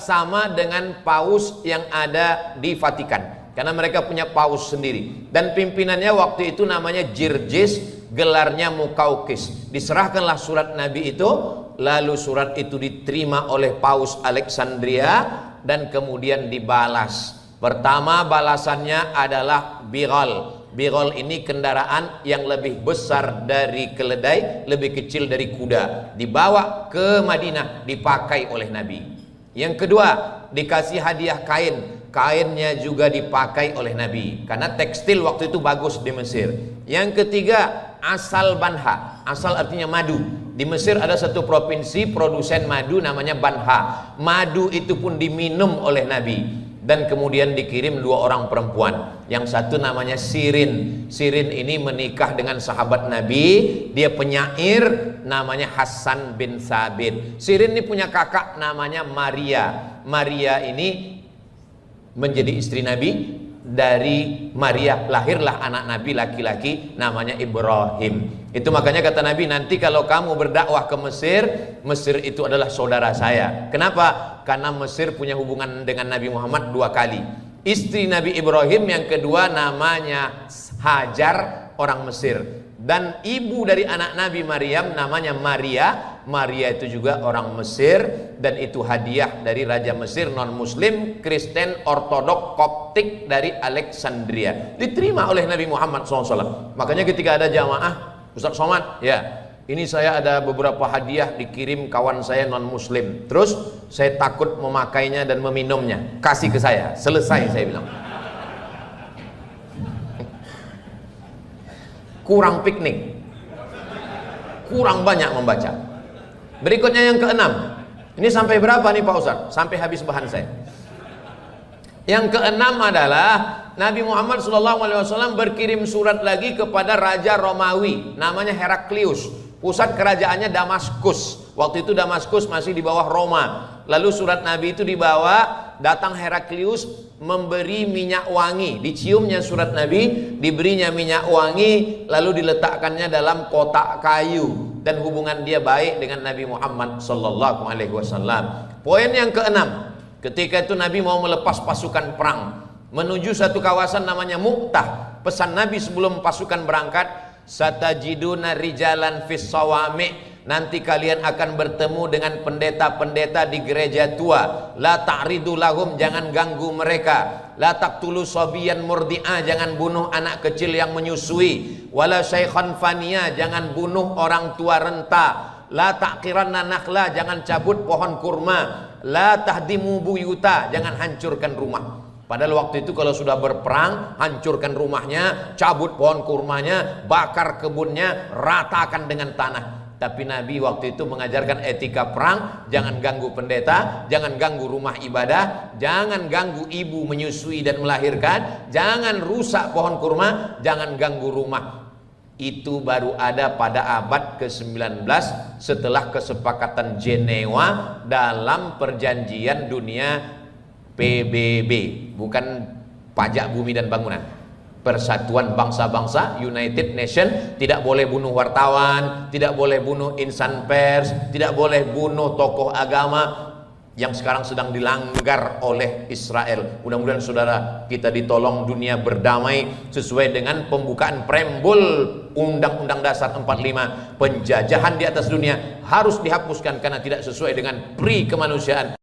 sama dengan paus yang ada di Vatikan, karena mereka punya paus sendiri, dan pimpinannya waktu itu namanya Girgis, gelarnya Mukaukis. Diserahkanlah surat Nabi itu, lalu surat itu diterima oleh Paus Alexandria dan kemudian dibalas. Pertama balasannya adalah Birol. Birol ini kendaraan yang lebih besar dari keledai, lebih kecil dari kuda, dibawa ke Madinah, dipakai oleh Nabi. Yang kedua, dikasih hadiah kain. Kainnya juga dipakai oleh Nabi, karena tekstil waktu itu bagus di Mesir. Yang ketiga, asal Banha. Asal artinya madu. Di Mesir ada satu provinsi produsen madu namanya Banha. Madu itu pun diminum oleh Nabi. Dan kemudian dikirim 2 orang perempuan. Yang satu namanya Sirin. Sirin ini menikah dengan sahabat Nabi. Dia penyair, namanya Hasan bin Sabit. Sirin ini punya kakak namanya Maria. Maria ini menjadi istri Nabi. Dari Maria lahirlah anak Nabi laki-laki namanya Ibrahim. Itu makanya kata Nabi, nanti kalau kamu berdakwah ke Mesir, Mesir itu adalah saudara saya. Kenapa? Karena Mesir punya hubungan dengan Nabi Muhammad 2 kali. Istri Nabi Ibrahim yang kedua namanya Hajar, orang Mesir. Dan ibu dari anak Nabi Maryam namanya Maria. Maria itu juga orang Mesir, dan itu hadiah dari Raja Mesir, non muslim, Kristen, Ortodok, Koptik dari Alexandria. Diterima oleh Nabi Muhammad SAW. Makanya ketika ada jamaah, Ustaz Somad, ya ini saya ada beberapa hadiah dikirim kawan saya non muslim, terus saya takut memakainya dan meminumnya, kasih ke saya, selesai saya bilang. Kurang piknik, kurang banyak membaca. Berikutnya yang keenam. Ini sampai berapa nih Pak Ustaz? Sampai habis bahan saya. Yang keenam adalah Nabi Muhammad SAW berkirim surat lagi kepada Raja Romawi, namanya Heraklius. Pusat kerajaannya Damaskus. Waktu itu Damaskus masih di bawah Roma. Lalu surat Nabi itu dibawa, datang Heraklius memberi minyak wangi. Diciumnya surat Nabi, diberinya minyak wangi, lalu diletakkannya dalam kotak kayu. Dan hubungan dia baik dengan Nabi Muhammad SAW. Poin yang keenam, ketika itu Nabi mau melepas pasukan perang menuju satu kawasan namanya Mu'tah. Pesan Nabi sebelum pasukan berangkat, satajiduna rijalan fis sawami', nanti kalian akan bertemu dengan pendeta-pendeta di gereja tua. La ta'ridu lahum, jangan ganggu mereka. La taqtulu sabiyan murdi'a, jangan bunuh anak kecil yang menyusui. Wala syaikhan faniya, jangan bunuh orang tua renta. La taqiranna nakhla, jangan cabut pohon kurma. La tahdimu buyuta, jangan hancurkan rumah. Padahal waktu itu kalau sudah berperang, hancurkan rumahnya, cabut pohon kurmanya, bakar kebunnya, ratakan dengan tanah. Tapi Nabi waktu itu mengajarkan etika perang, jangan ganggu pendeta, jangan ganggu rumah ibadah, jangan ganggu ibu menyusui dan melahirkan, jangan rusak pohon kurma, jangan ganggu rumah. Itu baru ada pada abad ke-19 setelah kesepakatan Jenewa dalam perjanjian dunia PBB, bukan pajak bumi dan bangunan. Persatuan bangsa-bangsa, United Nation. Tidak boleh bunuh wartawan, tidak boleh bunuh insan pers, tidak boleh bunuh tokoh agama, yang sekarang sedang dilanggar oleh Israel. Mudah-mudahan saudara kita ditolong dunia berdamai sesuai dengan pembukaan preambul Undang-Undang Dasar 45. Penjajahan di atas dunia harus dihapuskan karena tidak sesuai dengan pri kemanusiaan.